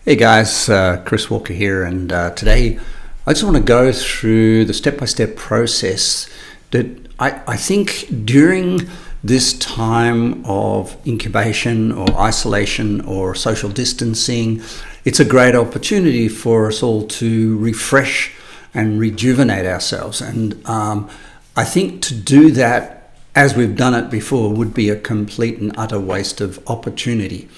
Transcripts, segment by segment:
Hey guys, Chris Walker here, and today I just want to go through the step-by-step process that I think during this time of incubation or isolation or social distancing, it's a great opportunity for us all to refresh and rejuvenate ourselves. And I think to do that as we've done it before would be a complete and utter waste of opportunity.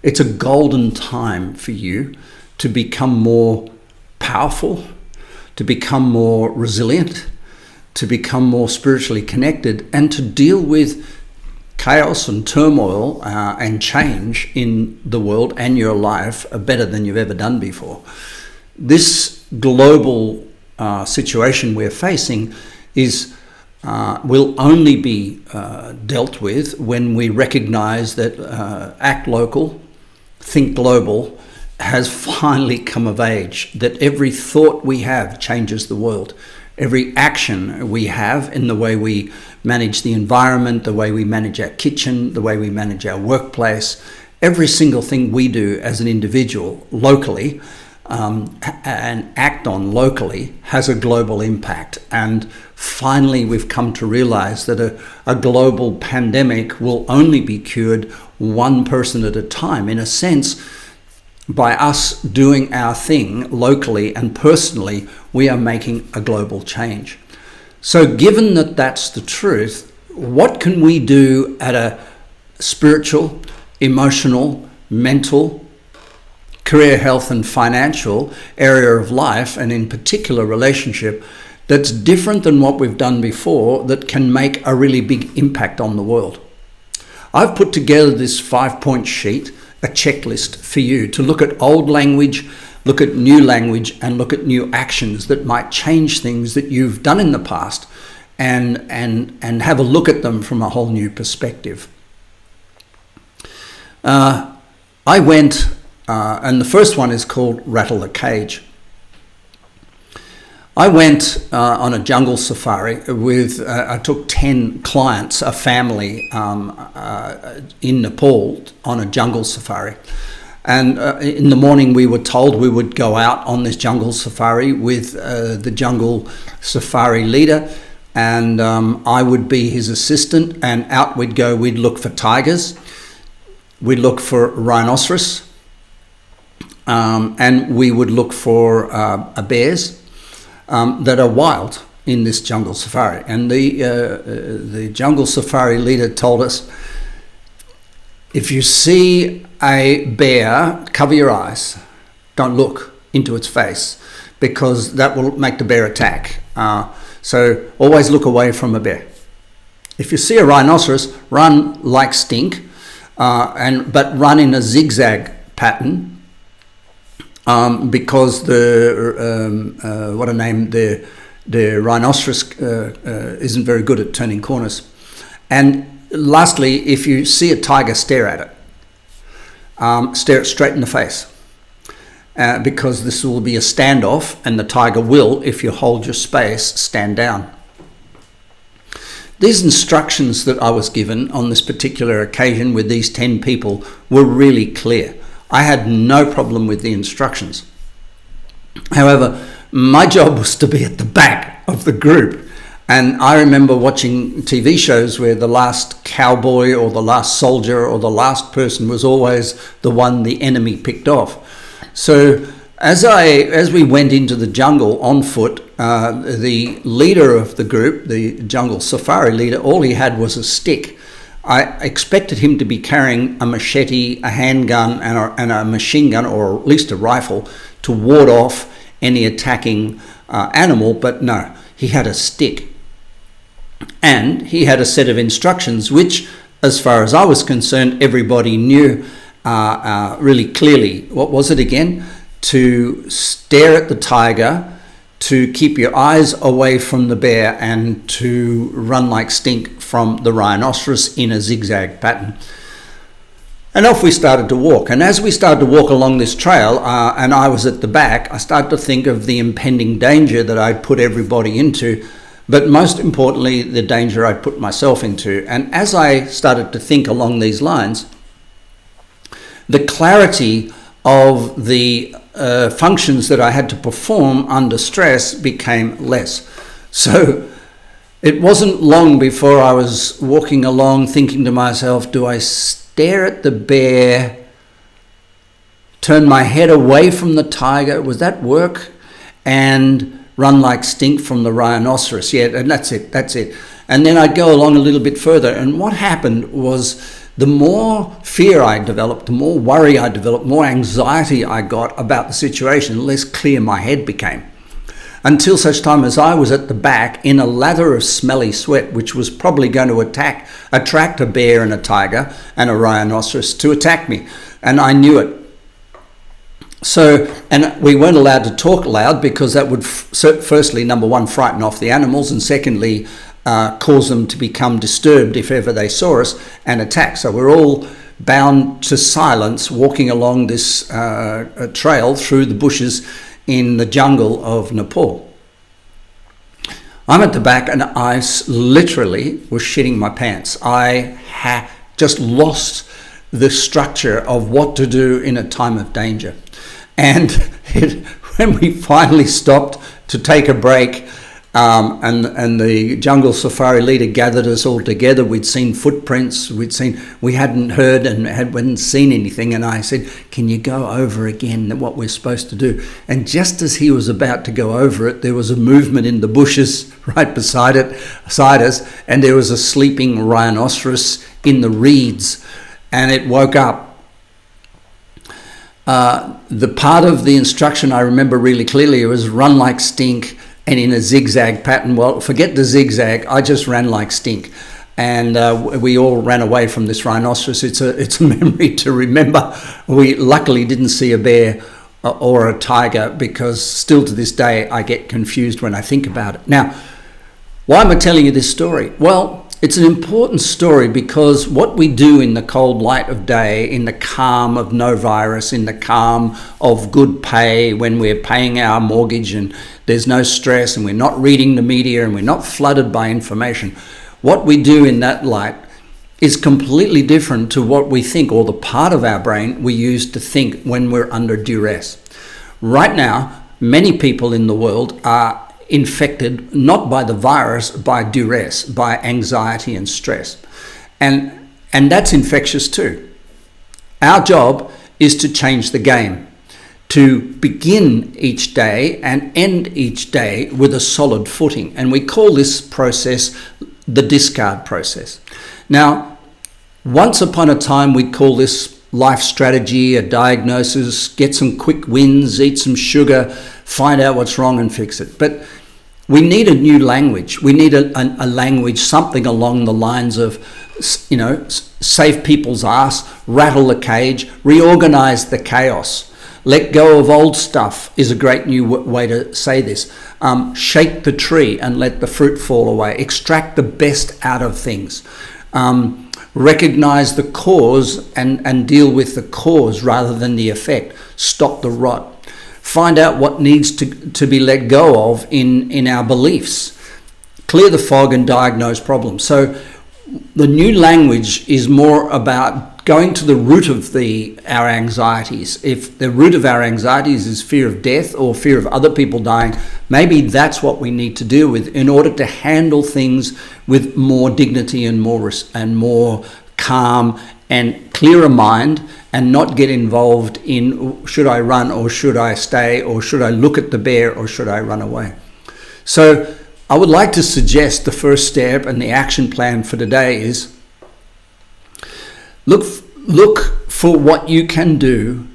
It's a golden time for you to become more powerful, to become more resilient, to become more spiritually connected, and to deal with chaos and turmoil and change in the world and your life better than you've ever done before. This global situation we're facing will only be dealt with when we recognize that act local, think global has finally come of age, that every thought we have changes the world. Every action we have in the way we manage the environment, the way we manage our kitchen, the way we manage our workplace, every single thing we do as an individual locally and act on locally has a global impact. And finally, we've come to realize that a global pandemic will only be cured one person at a time. In a sense, by us doing our thing locally and personally, we are making a global change. So given that that's the truth, what can we do at a spiritual, emotional, mental, career, health and financial area of life, and in particular relationship, that's different than what we've done before, that can make a really big impact on the world? I've put together this 5-point sheet, a checklist for you to look at old language, look at new language, and look at new actions that might change things that you've done in the past, and have a look at them from a whole new perspective. I went, and the first one is called Rattle the Cage. I went on a jungle safari with, I took 10 clients, a family in Nepal on a jungle safari. And in the morning we were told we would go out on this jungle safari with the jungle safari leader, and I would be his assistant, and out we'd go. We'd look for tigers, we'd look for rhinoceros, and we would look for bears that are wild in this jungle safari. And the jungle safari leader told us, if you see a bear, cover your eyes, don't look into its face, because that will make the bear attack. So always look away from a bear. If you see a rhinoceros, run like stink, but run in a zigzag pattern, because the rhinoceros isn't very good at turning corners. And lastly, if you see a tiger, stare at it. Stare it straight in the face, because this will be a standoff, and the tiger will, if you hold your space, stand down. These instructions that I was given on this particular occasion with these 10 people were really clear. I had no problem with the instructions. However, my job was to be at the back of the group. And I remember watching TV shows where the last cowboy or the last soldier or the last person was always the one the enemy picked off. So as we went into the jungle on foot, the leader of the group, the jungle safari leader, all he had was a stick. I expected him to be carrying a machete, a handgun, and a machine gun, or at least a rifle, to ward off any attacking animal, but no, he had a stick. And he had a set of instructions which, as far as I was concerned, everybody knew really clearly. What was it again? To stare at the tiger, to keep your eyes away from the bear, and to run like stink from the rhinoceros in a zigzag pattern. And off we started to walk. And as we started to walk along this trail, and I was at the back, I started to think of the impending danger that I'd put everybody into, but most importantly, the danger I'd put myself into. And as I started to think along these lines, the clarity of the functions that I had to perform under stress became less. So it wasn't long before I was walking along thinking to myself, do I stare at the bear, turn my head away from the tiger, was that work, and run like stink from the rhinoceros? Yeah, and that's it. And then I'd go along a little bit further, and what happened was the more fear I developed, the more worry I developed, more anxiety I got about the situation, the less clear my head became. Until such time as I was at the back in a lather of smelly sweat, which was probably going to attract a bear and a tiger and a rhinoceros to attack me. And I knew it. So, and we weren't allowed to talk loud because that would firstly, number one, frighten off the animals, and secondly, cause them to become disturbed if ever they saw us and attack. So we're all bound to silence walking along this trail through the bushes in the jungle of Nepal. I'm at the back and I literally was shitting my pants. I just lost the structure of what to do in a time of danger. And when we finally stopped to take a break, and the jungle safari leader gathered us all together. We'd seen footprints. We hadn't heard and hadn't seen anything. And I said, "Can you go over again what we're supposed to do?" And just as he was about to go over it, there was a movement in the bushes right beside us, and there was a sleeping rhinoceros in the reeds, and it woke up. The part of the instruction I remember really clearly was run like stink, and in a zigzag pattern. Well, forget the zigzag, I just ran like stink. And we all ran away from this rhinoceros. It's a memory to remember. We luckily didn't see a bear or a tiger, because still to this day I get confused when I think about it. Now, why am I telling you this story? Well, it's an important story because what we do in the cold light of day, in the calm of no virus, in the calm of good pay, when we're paying our mortgage and there's no stress and we're not reading the media and we're not flooded by information, what we do in that light is completely different to what we think, or the part of our brain we use to think when we're under duress. Right now, many people in the world are infected not by the virus, by duress, by anxiety and stress. And that's infectious too. Our job is to change the game, to begin each day and end each day with a solid footing. And we call this process the discard process. Now, once upon a time, we'd call this life strategy, a diagnosis, get some quick wins, eat some sugar, find out what's wrong and fix it. But we need a new language. We need a language, something along the lines of, save people's ass, rattle the cage, reorganize the chaos, let go of old stuff is a great new way to say this. Shake the tree and let the fruit fall away. Extract the best out of things. Recognize the cause and deal with the cause rather than the effect. Stop the rot. Find out what needs to be let go of in our beliefs. Clear the fog and diagnose problems. So the new language is more about going to the root of our anxieties. If the root of our anxieties is fear of death or fear of other people dying, maybe that's what we need to deal with in order to handle things with more dignity and more calm and clearer mind, and not get involved in should I run or should I stay, or should I look at the bear or should I run away. So I would like to suggest the first step and the action plan for today is look for what you can do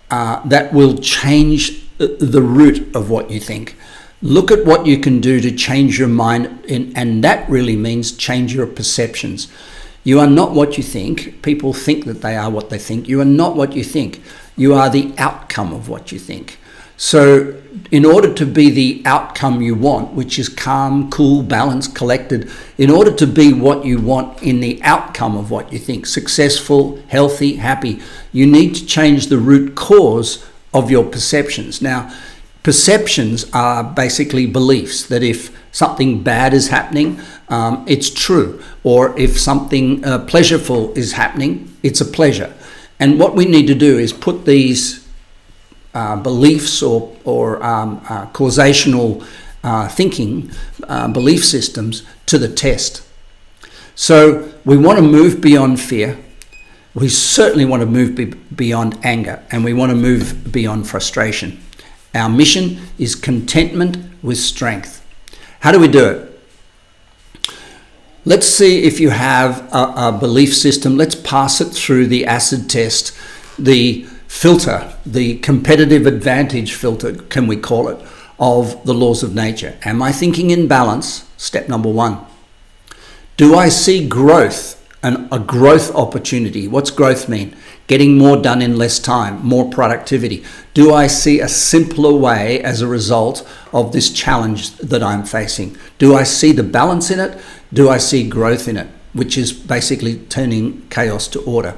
that will change the root of what you think. Look at what you can do to change your mind, and that really means change your perceptions. You are not what you think. People think that they are what they think. You are not what you think. You are the outcome of what you think. So in order to be the outcome you want, which is calm, cool, balanced, collected, in order to be what you want in the outcome of what you think, successful, healthy, happy, you need to change the root cause of your perceptions. Now, perceptions are basically beliefs that if something bad is happening, it's true. Or if something pleasureful is happening, it's a pleasure. And what we need to do is put these beliefs or causational thinking, belief systems to the test. So we want to move beyond fear. We certainly want to move beyond anger, and we want to move beyond frustration. Our mission is contentment with strength. How do we do it? Let's see if you have a belief system. Let's pass it through the acid test, the filter, the competitive advantage filter, can we call it, of the laws of nature. Am I thinking in balance? Step number one. Do I see growth and a growth opportunity? What's growth mean? Getting more done in less time, more productivity. Do I see a simpler way as a result of this challenge that I'm facing? Do I see the balance in it? Do I see growth in it? Which is basically turning chaos to order.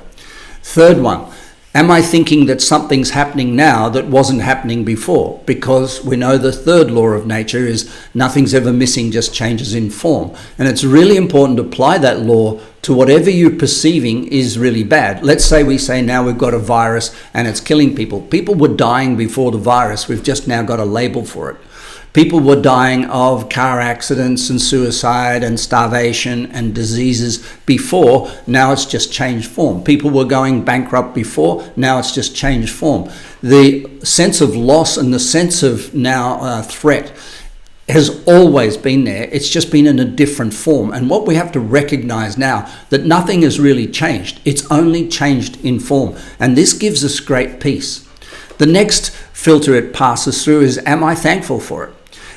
Third one, am I thinking that something's happening now that wasn't happening before? Because we know the third law of nature is nothing's ever missing, just changes in form. And it's really important to apply that law to whatever you're perceiving is really bad. Let's say we say now we've got a virus and it's killing people. People were dying before the virus. We've just now got a label for it. People were dying of car accidents and suicide and starvation and diseases before. Now it's just changed form. People were going bankrupt before. Now it's just changed form. The sense of loss and the sense of now threat has always been there. It's just been in a different form. And what we have to recognize now, that nothing has really changed. It's only changed in form. And this gives us great peace. The next filter it passes through is, am I thankful for it?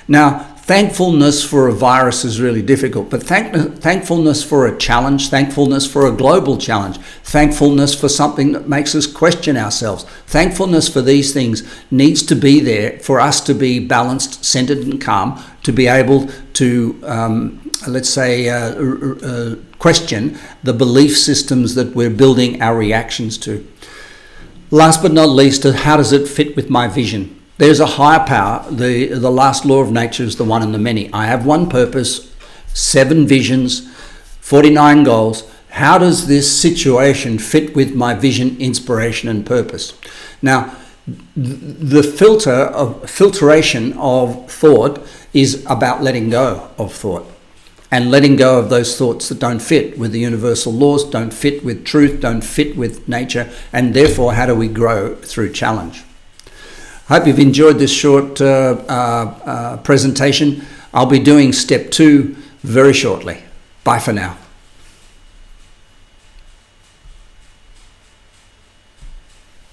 Now, thankfulness for a virus is really difficult, but thankfulness for a challenge, thankfulness for a global challenge, thankfulness for something that makes us question ourselves, thankfulness for these things needs to be there for us to be balanced, centered and calm, to be able to, question the belief systems that we're building our reactions to. Last but not least, how does it fit with my vision? There's a higher power. The last law of nature is the one and the many. I have one purpose, 7 visions, 49 goals. How does this situation fit with my vision, inspiration, and purpose? Now, the filtration of thought is about letting go of thought and letting go of those thoughts that don't fit with the universal laws, don't fit with truth, don't fit with nature, and therefore, how do we grow through challenge? I hope you've enjoyed this short presentation. I'll be doing step 2 very shortly. Bye for now.